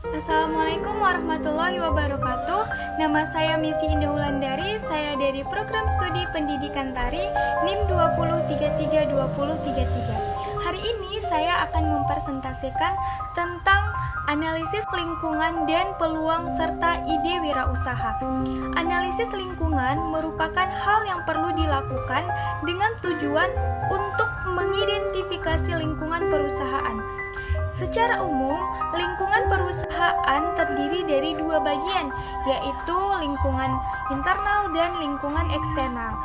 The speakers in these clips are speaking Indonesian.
Assalamualaikum warahmatullahi wabarakatuh. Nama saya Misi Indah Wulandari. Saya dari Program Studi Pendidikan Tari NIM 20332033. Hari ini saya akan mempresentasikan tentang analisis lingkungan dan peluang serta ide wirausaha. Analisis lingkungan merupakan hal yang perlu dilakukan dengan tujuan untuk mengidentifikasi lingkungan perusahaan. Secara umum, lingkungan perusahaan terdiri dari dua bagian, yaitu lingkungan internal dan lingkungan eksternal.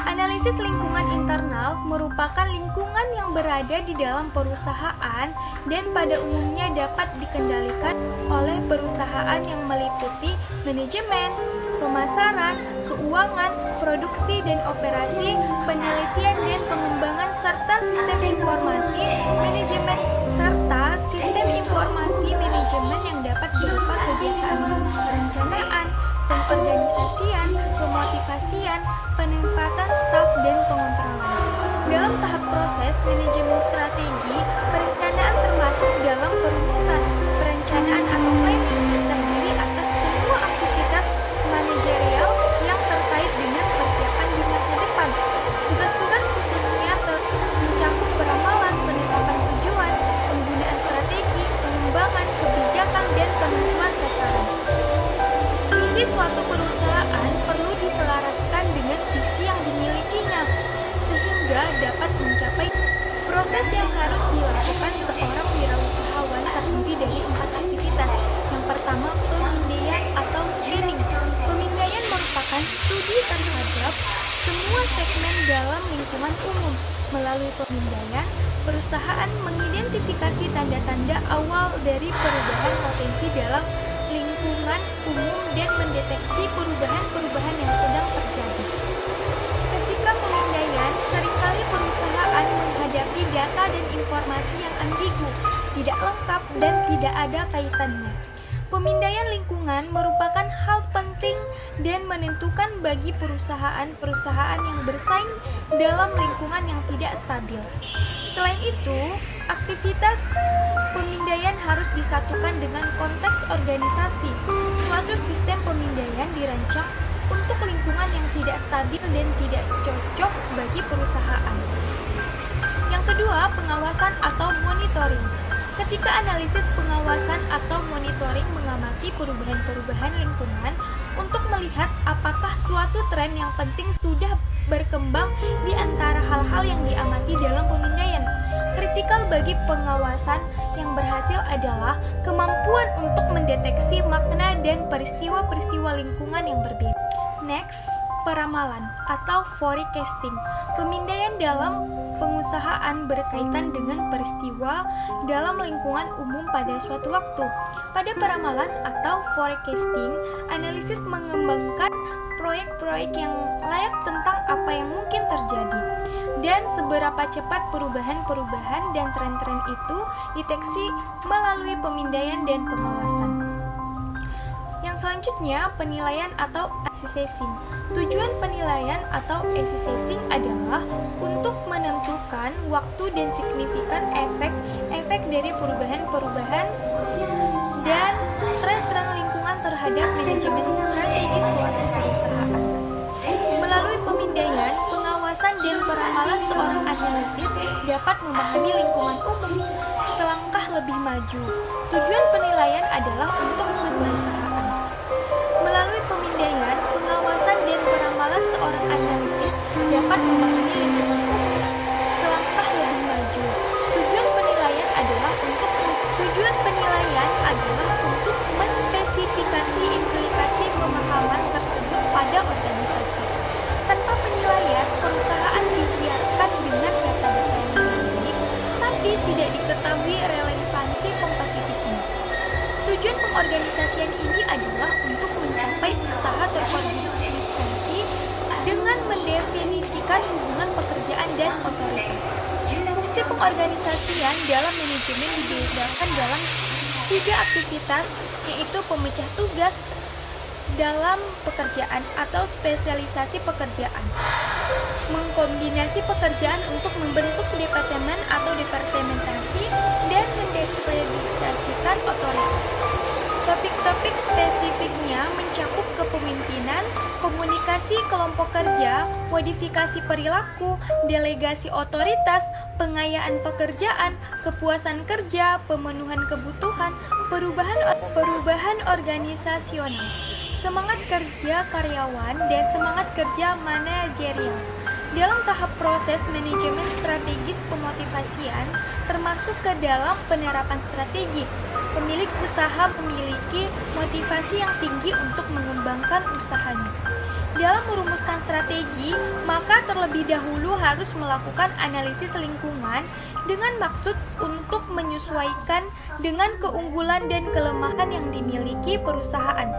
Analisis lingkungan internal merupakan lingkungan yang berada di dalam perusahaan dan pada umumnya dapat dikendalikan oleh perusahaan yang meliputi manajemen, pemasaran, keuangan, produksi dan operasi, penelitian dan pengembangan serta sistem informasi manajemen yang dapat berupa kegiatan perencanaan, pengorganisasian, pemotivasian, penempatan staf dan pengontrolan. Dalam tahap proses manajemen strategi, perencanaan termasuk dalam perumusan perencanaan atau planning terdiri atas semua aktivitas manajerial yang terkait dengan persiapan di masa depan. Tugas-tugas khususnya mencakup peramalan, penetapan tujuan, penggunaan strategi, pengembangan kebijakan dan penentuan sasaran. Misi suatu perusahaan perlu diselaraskan dengan visi yang dimilikinya sehingga dapat mencapai proses yang harus dilakukan seorang wirausahawan terdiri dari 4 aktivitas. Yang pertama, pemindaian atau scanning. Pemindaian merupakan studi terhadap semua segmen dalam lingkungan umum. Melalui pemindaian, perusahaan mengidentifikasi tanda-tanda awal dari perubahan potensi dalam lingkungan umum dan mendeteksi perubahan-perubahan yang sedang terjadi. Ketika pemindaian, seringkali perusahaan menghadapi data dan informasi yang ambigu, tidak lengkap dan tidak ada kaitannya. Pemindaian lingkungan merupakan hal penting dan menentukan bagi perusahaan-perusahaan yang bersaing dalam lingkungan yang tidak stabil. Selain itu, aktivitas pemindaian harus disatukan dengan konteks organisasi. Suatu sistem pemindaian dirancang untuk lingkungan yang tidak stabil dan tidak cocok bagi perusahaan. Yang kedua, pengawasan atau monitoring. Ketika analisis pengawasan atau monitoring mengamati perubahan-perubahan lingkungan untuk melihat apakah suatu tren yang penting sudah berkembang di antara hal-hal yang diamati dalam pemindaian. Kritikal bagi pengawasan yang berhasil adalah kemampuan untuk mendeteksi makna dan peristiwa-peristiwa lingkungan yang berbeda. Next, peramalan atau forecasting. Pemindaian dalam pengusahaan berkaitan dengan peristiwa dalam lingkungan umum pada suatu waktu. Pada peramalan atau forecasting, analisis mengembangkan proyek-proyek yang layak tentang apa yang mungkin terjadi dan seberapa cepat perubahan-perubahan dan tren-tren itu deteksi melalui pemindaian dan pengawasan. Yang selanjutnya, penilaian atau assessing. Tujuan penilaian atau assessing adalah untuk menentukan waktu dan signifikan efek dari perubahan-perubahan dan tren-tren lingkungan terhadap manajemen strategi suatu perusahaan. Melalui pemindaian, pengawasan dan peramalan seorang analisis dapat memahami lingkungan umum selangkah lebih maju. Tujuan penilaian adalah untuk perusahaan. Melalui pemindaian, pengawasan dan peramalan seorang analisis dapat memahami lingkungan umum selangkah lebih maju. Tujuan penilaian adalah untuk menspesifikasi implikasi pemahaman tersebut pada organisasi. Tanpa penilaian, perusahaan dibiarkan dengan data-data yang baik, tapi tidak diketahui relevansi kompetitifnya. Tujuan pengorganisasian ini adalah untuk mencapai usaha terkoordinasi dengan mendefinisikan hubungan pekerjaan dan otoritas. Fungsi pengorganisasian dalam manajemen dibedakan dalam 3 aktivitas, yaitu pemecah tugas dalam pekerjaan atau spesialisasi pekerjaan, mengkombinasi pekerjaan untuk membentuk departemen atau departementasi, dan mendefinisikan otoritas. fungsi kelompok kerja, modifikasi perilaku, delegasi otoritas, pengayaan pekerjaan, kepuasan kerja, pemenuhan kebutuhan, perubahan organisasional, semangat kerja karyawan, dan semangat kerja manajerial. Dalam tahap proses manajemen strategis pemotivasian, termasuk ke dalam penerapan strategi, pemilik usaha memiliki motivasi yang tinggi untuk mengembangkan usahanya. Dalam merumuskan strategi, maka terlebih dahulu harus melakukan analisis lingkungan dengan maksud untuk menyesuaikan dengan keunggulan dan kelemahan yang dimiliki perusahaan.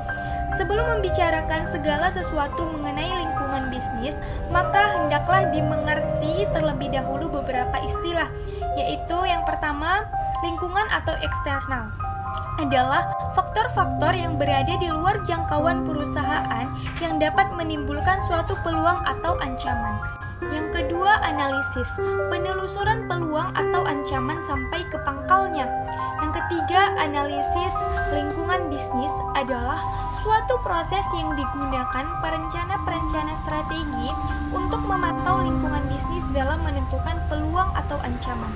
Sebelum membicarakan segala sesuatu mengenai lingkungan bisnis, maka hendaklah dimengerti terlebih dahulu beberapa istilah, yaitu yang pertama, lingkungan atau eksternal adalah faktor-faktor yang berada di luar jangkauan perusahaan yang dapat menimbulkan suatu peluang atau ancaman. Yang kedua, analisis, penelusuran peluang atau ancaman sampai ke pangkalnya. Yang ketiga, analisis lingkungan bisnis adalah suatu proses yang digunakan perencana-perencana strategi untuk memantau lingkungan bisnis dalam menentukan peluang atau ancaman.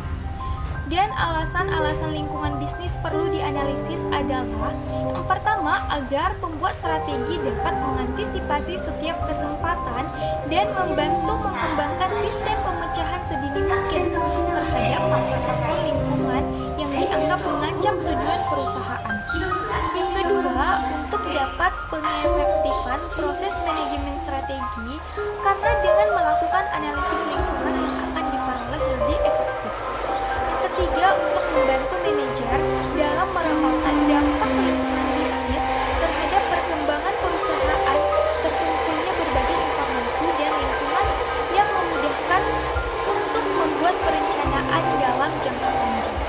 Dan alasan-alasan lingkungan bisnis perlu dianalisis adalah yang pertama, agar pembuat strategi dapat mengantisipasi setiap kesempatan dan membantu mengembangkan sistem pemecahan sedini mungkin terhadap faktor-faktor lingkungan yang dianggap mengancam tujuan perusahaan. Yang kedua, untuk dapat pengefektifan proses manajemen strategi karena dengan melakukan analisis lingkungan yang akan diperoleh lebih efektif. Ketiga, untuk membantu manajer dalam meramalkan dampak lingkungan bisnis terhadap perkembangan perusahaan, terkumpulnya berbagai informasi dan lingkungan yang memudahkan untuk membuat perencanaan dalam jangka panjang.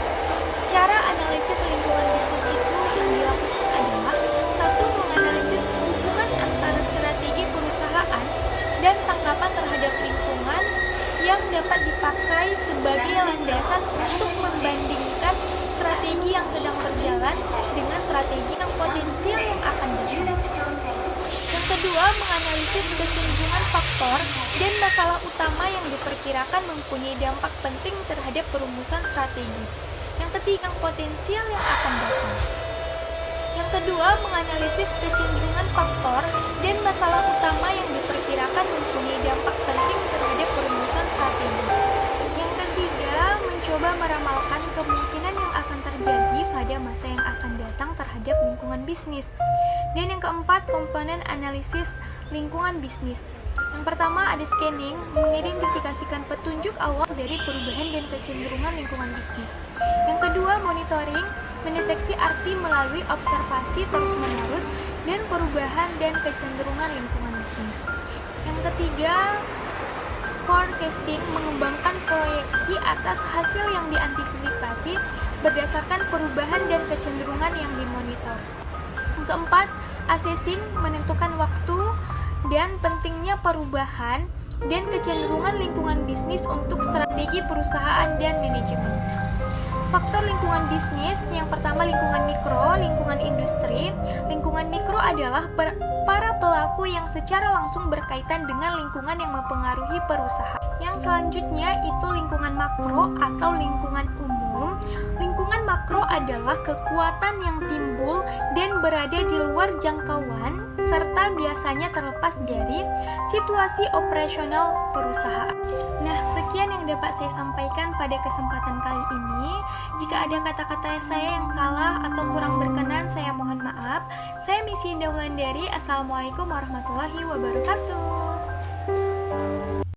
Cara analisis lingkungan bisnis itu yang dilakukan adalah satu, menganalisis hubungan antara strategi perusahaan dan tanggapan terhadap lingkungan yang dapat dipakai sebagai landasan untuk membandingkan strategi yang sedang berjalan dengan strategi yang potensial yang akan datang. Yang kedua, menganalisis kecenderungan faktor dan masalah utama yang diperkirakan mempunyai dampak penting terhadap perumusan strategi. Yang ketiga, yang potensial yang akan datang. Yang kedua, menganalisis kecenderungan faktor dan masalah utama yang diperkirakan mempunyai dampak penting terhadap perumusan strategi. Yang ketiga, mencoba meramalkan kemungkinan yang akan terjadi pada masa yang akan datang terhadap lingkungan bisnis. Dan yang keempat, komponen analisis lingkungan bisnis. Yang pertama, ada scanning, mengidentifikasikan petunjuk awal dari perubahan dan kecenderungan lingkungan bisnis. Yang kedua, monitoring, mendeteksi arti melalui observasi terus-menerus dan perubahan dan kecenderungan lingkungan bisnis. Yang ketiga, forecasting, mengembangkan proyeksi atas hasil yang diantisipasi berdasarkan perubahan dan kecenderungan yang dimonitor. Yang keempat, assessing, menentukan waktu dan pentingnya perubahan dan kecenderungan lingkungan bisnis untuk strategi perusahaan dan manajemen. Faktor lingkungan bisnis, yang pertama lingkungan mikro, lingkungan industri. Lingkungan mikro adalah para pelaku yang secara langsung berkaitan dengan lingkungan yang mempengaruhi perusahaan. Yang selanjutnya itu lingkungan makro atau lingkungan umum. Lingkungan makro adalah kekuatan yang timbul dan berada di luar jangkauan serta biasanya terlepas dari situasi operasional perusahaan. Nah, sekian yang dapat saya sampaikan pada kesempatan kali ini. Jika ada kata-kata saya yang salah atau kurang berkenan, saya mohon maaf. Saya Missy Indah Wulandari. Assalamualaikum warahmatullahi wabarakatuh.